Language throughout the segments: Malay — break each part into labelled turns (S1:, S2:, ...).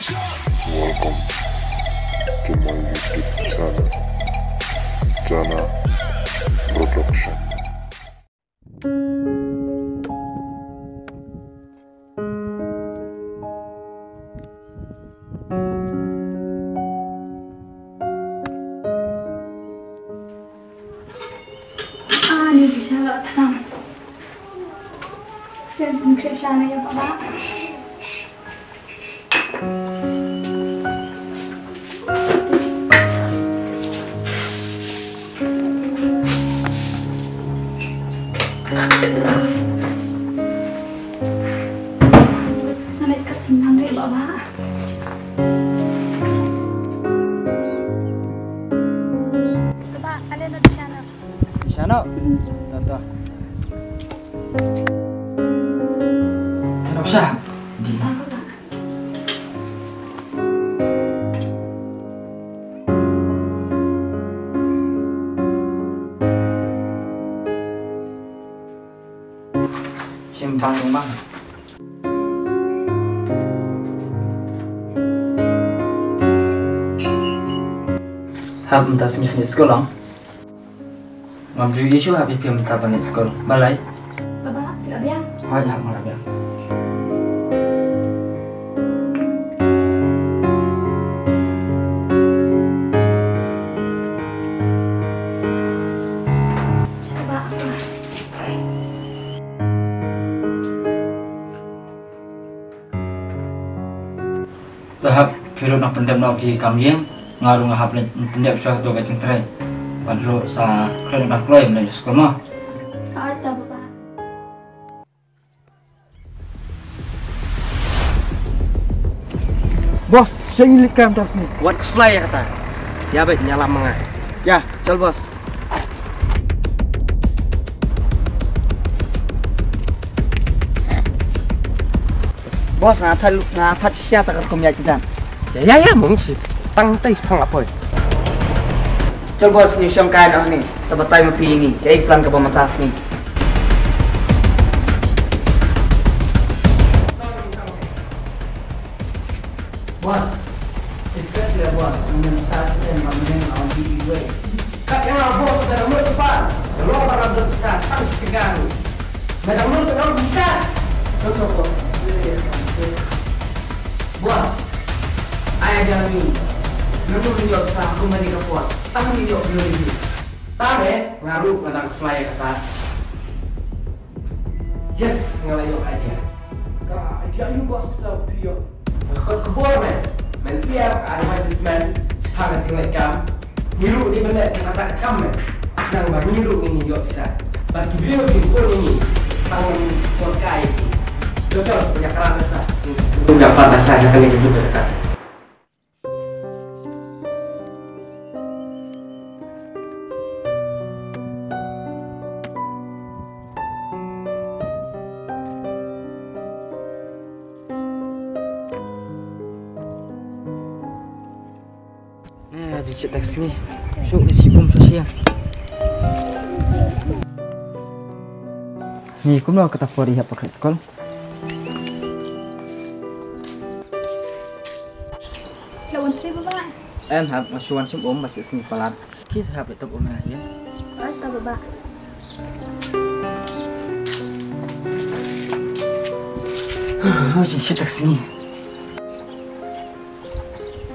S1: Welcome to my YouTube channel, Jana Production.
S2: Ini bisa nggak tenang. Saya sana ya Pak. Anak ikat senang deh Bapak. Bapak, ada di sana.
S3: Di sana? Tata. Kenapa sih? Di. Simpang rumah. Hab entah sini sekolah. Mampu isu habis piam tapan sekolah. Balai.
S2: Bapak, nggak biang.
S3: Hai, hab malah biang.
S2: Coba apa?
S3: Tahap period nak pendam nak pergi kambing, ngaruh ngahap pendam suatu tu kacang terai. Padahal sa keren nak keluar menuju sekolah mah.
S2: Ada Bapak.
S4: Bos, saya ingin lihat kamu sini.
S5: Buat fly ya kata. Ya baik nyala mengah. Ya, col bos.
S4: Bos, ngata siapa tak kumya kita?
S5: Ya, mungkin. Tang tais pang apa?
S4: Col bos, ni siang kain ni. Sebatai mapi ini, ya iklan ke pematas ni. Bos, discuss ya bos. Dengan satu yang mengenai on TV way.
S5: Kak yang bos dalam mulut cepat. Kalau orang berbesar harus tegang. Dalam mulut orang bisa.
S4: Betul. Bos, ayah jalan ni. Nunggu tunjuk sah aku mandi ke puas. Tangan tunjuk dulu ini.
S5: Tahu ngaruh tentang fly kata. Yes, ngalayok aja. Kak, dia ayu bos kita pion. Kau kebor men tiap ada majlis men sekarang tinggal kam. Niru ni benda kata kam men. Nang bang niru ini yo bisa. Bagi beliau telefon ini tangan support kai. Betul punya kerana sah. Untuk dapat saya kali ini juga sekarang.
S3: Jika teks ni, syuk di sibum sosial. Ni kum lah kata fori apa ke sekolah.
S2: Lawan tri Bapak.
S3: Hab masukan sibum masih sini pelan. Kis hab itu umur ya.
S2: Ada Bapak.
S3: Jika teks ni.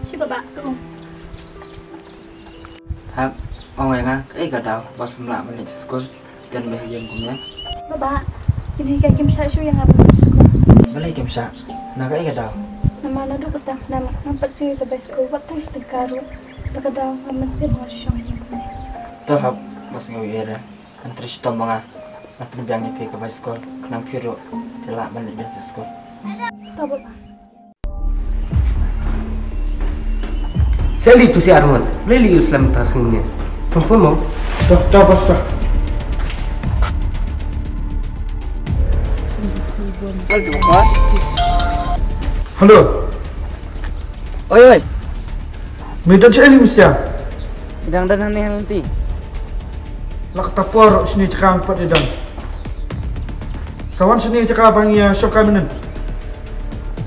S2: Si Bapak,
S3: Hab orang yang gak tahu bak melak menuju sekolah dan bahagian kumnya.
S2: Bapak, ini kayak game saya yang apa sekolah.
S3: Balai kem syak. Nak gak tahu.
S2: Nama nadu sedang senang nampak sini ke sekolah waktu istikaru. Baka daw naman siya mga siyong kumnya.
S3: Tahap mas ngawira. Antara situ mga napenbiangnya pergi ke sekolah. Kenang piro pelak menuju sekolah.
S2: Tahu Bapak.
S5: Saya lihat tu si Arman. Beli Islam tas ni. Confirm mau?
S4: Dah bos dah. Halo.
S3: Oi.
S4: Medan saya ni mesti.
S3: Idang dan ni nanti.
S4: Lak tapor sini cakap empat idang. Sawan sini cakap bang ya syok kami nen.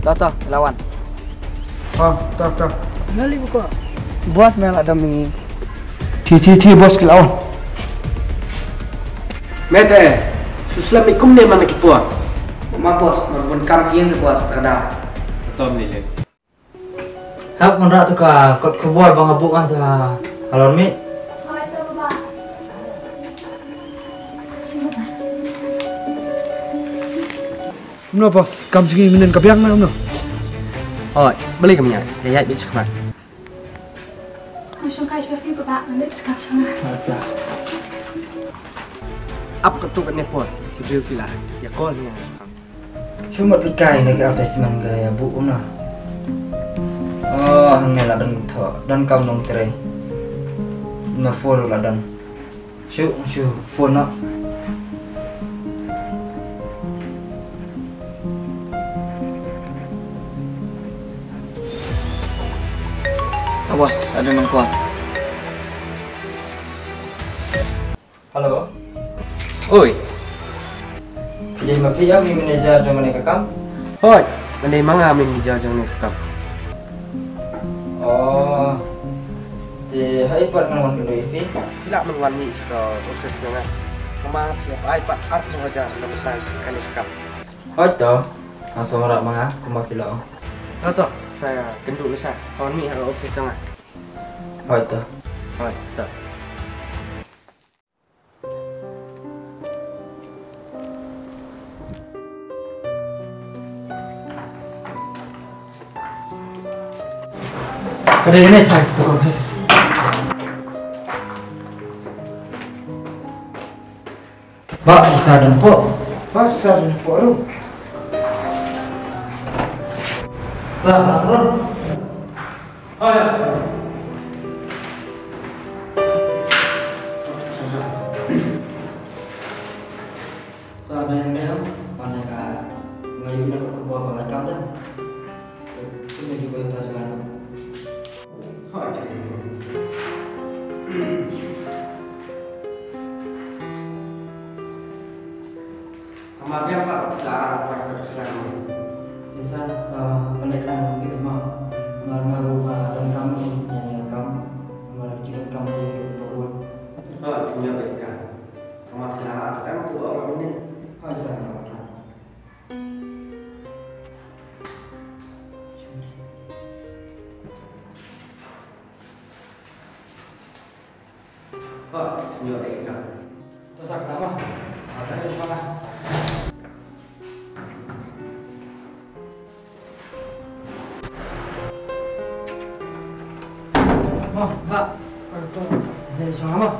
S3: Toto lawan.
S5: Tak.
S6: Nali buka. Bos melak demi.
S5: Ti bos kelawan. Mete, Assalamualaikum ni mana kipua?
S6: Ma bos, maupun kam yang tu bos terkadang.
S5: Betul ni.
S3: Hap mendak tu ka kot kebuat bang abuk ah tu. Halor mi.
S2: Oh, itu Bapak. Sini Bapak.
S5: Mno bos, kam jengi minen kabiang na mno.
S6: Oh, beli kami ya. Kayak bisa kemana?
S2: Langsung kai Syafi Bapak, nanti cakap sana.
S5: Apa ketuk ni pun? Kibir kila. Ya kau ni yang sekarang.
S6: Cuma pikai lagi advertisement gaya bu una. Oh, hang mela dan kam nong terai. Na follow lah dan. Shu phone nak. Bos, ada nang kuat.
S3: Halo.
S5: Oi,
S3: Jadi mafi ya mi manager dengan ni kakam.
S5: hoi. Mandai manga min dijajang ni kam.
S3: Oh. Di hai part nang dulu ifi.
S5: Kila menwan ni sekarang office dengan. Kemar tiap ai pak art mengajar nama tai kali kam.
S3: Hoi to. Langsung rak manga kuma kilo.
S5: Tahu saya gendut besar. Kawan ni harus office sangat.
S3: Hoi to.
S5: Hoi, tak.
S3: Kada ini tak tu office. Ba isa dan po.
S6: Pasal ni poru.
S3: Sa, bro.
S5: Oh ya.
S3: Sa ben ben mana ka ngayu dah ke buat apa lakam dah. Sini juga tak jangan.
S5: Hoi, jadi. Kemudian pak larang pak keselamatan.
S3: Sisa sa pendekan itu mah ngaruh dan kamu yang kamu ngaruh jiran kamu itu buat.
S5: Oh, punya mereka. Kemudian larang dan tu orang ini.
S3: Hai sa.
S5: Oh, punya mereka.
S3: Terus apa? Ada yang salah. Oh, Pak. Ini sama.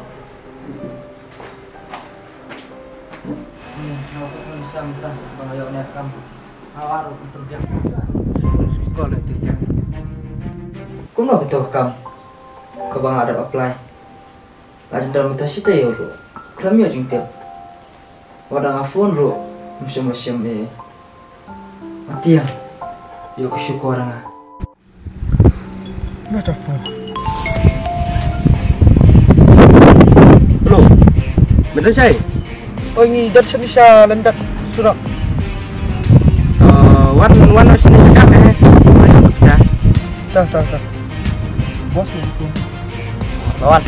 S3: Ini masuk ke sampai kalau yang nekam. Awal untuk dia.
S5: Sekolah itu siapa?
S6: Kung nak betul kam. Kau bang ada apply. Lajan dalam mata sita ya ro. Kami aja tiap. Wadah phone ro. Macam mati ya. Yo kesyukur orang ah.
S5: Nak phone. Halo. Benar saya? Oh ini dari sini saya lendak surat. Wan sini dekat Ayo bisa. Tak. Bos mau phone. Lawan.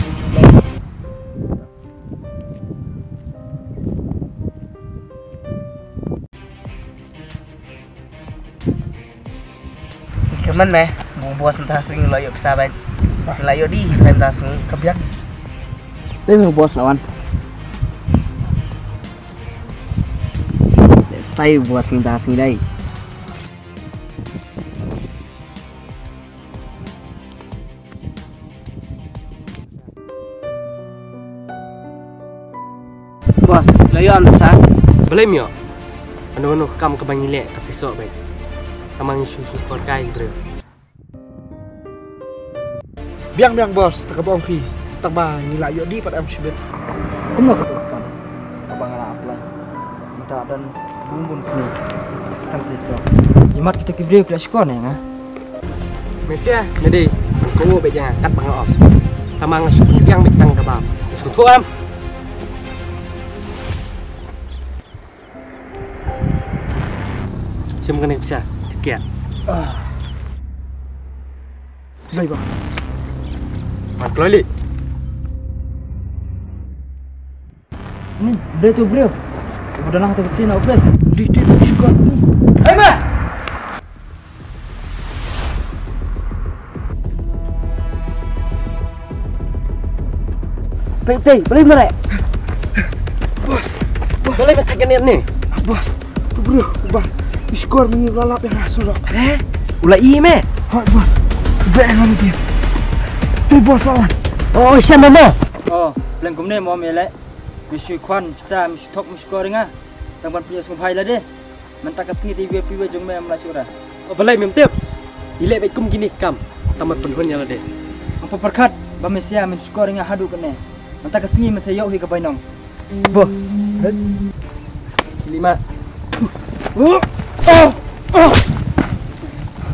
S6: Keman meh, mau bos entah sing layo pesaban. Layo di frame tas sing
S5: Kebiak.
S6: Ini mau bos lawan. Stay bos sing tas sing dai. Bos, layo am sa.
S5: Belum yo. Anu kamu kebangilek kesesok baik. Kamang susu korkai bro.
S7: Biang bos, tak kebong pi. Tak bang nilai yo di pada amsibet.
S6: Kung nak betul abang ala apply. Minta dan bumbun sini. Kan siswa. Imat kita kibri kelas sekolah ni ngah.
S5: Mesia, jadi kau baik jangan kat bang op. Kamang susu biang bitang kebab. Susu tuam. Siapa kena bisa? Tiket.
S7: Baik bos.
S5: Mat kelolik.
S6: Ni, beli tu bro. Udah nak tu sini office.
S7: Di squad ni.
S6: Hei mah.
S5: Pei, boleh merek.
S7: Bos.
S5: Boleh bertahan ni.
S7: Bos. Tu bro. Bos. Di squad ni lalap yang rasul.
S5: Ulah me.
S7: Hai bos. Baik ngam dia. Tu bos lawan.
S5: Oh, siapa mana?
S6: Oh, plan kum ni mau melek. Mesti kwan bisa mesti top mesti scoring ah. Tangpan punya sumpai lah deh. Mentak kesengi TV piwe jong me Malaysia ora.
S5: Oh, balai mem tiap. Ilek baik kum gini kam. Tamat penhun yang ada.
S6: Apa perkat ba Malaysia mesti scoring ah hadu kene. Mentak kesengi mesti yau hi ke bainong.
S5: Bos. Lima.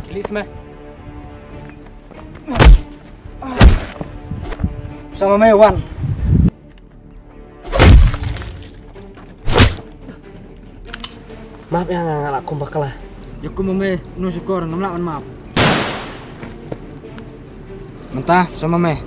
S5: Kilis mah.
S6: Sama me wan.
S5: Maaf yang nggak aku bakal lah.
S6: Ya ku me nu skor ngam lawan maaf. Mentah sama me.